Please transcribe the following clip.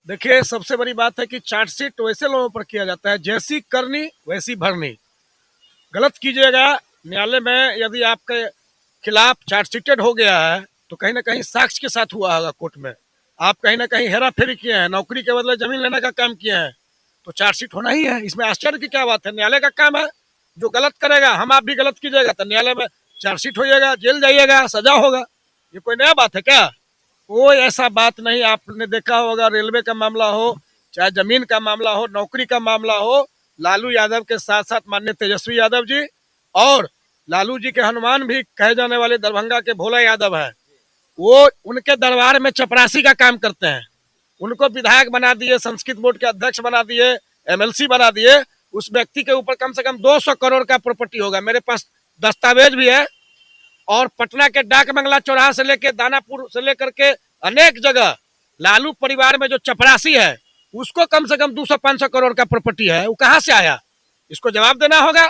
देखिए, सबसे बड़ी बात है कि चार्जशीट वैसे लोगों पर किया जाता है जैसी करनी वैसी भरनी। गलत कीजिएगा, न्यायालय में यदि आपके खिलाफ चार्जशीटेड हो गया है तो कहीं ना कहीं साक्ष्य के साथ हुआ होगा कोर्ट में। आप कहीं ना कहीं हेरा फेरी किए हैं, नौकरी के बदले जमीन लेने का काम किए हैं, तो चार्जशीट होना ही है। इसमें आश्चर्य की क्या बात है? न्यायालय का काम है। जो गलत करेगा, हम आप भी गलत कीजिएगा तो न्यायालय में चार्जशीट होइएगा, जेल जाइएगा, सजा होगा। ये कोई नया बात है क्या? कोई ऐसा बात नहीं। आपने देखा होगा, रेलवे का मामला हो, चाहे जमीन का मामला हो, नौकरी का मामला हो, लालू यादव के साथ साथ माननीय तेजस्वी यादव जी और लालू जी के हनुमान भी कहे जाने वाले दरभंगा के भोला यादव है, वो उनके दरबार में चपरासी का काम करते हैं। उनको विधायक बना दिए, संस्कृत बोर्ड के अध्यक्ष बना दिए, एमएलसी बना दिए। उस व्यक्ति के ऊपर कम से कम 200 करोड़ का प्रॉपर्टी होगा, मेरे पास दस्तावेज भी है। और पटना के डाक बंगला चौराहा से लेकर दानापुर से लेकर के अनेक जगह लालू परिवार में जो चपरासी है उसको कम से कम 200-500 करोड़ का प्रॉपर्टी है। वो कहां से आया? इसको जवाब देना होगा।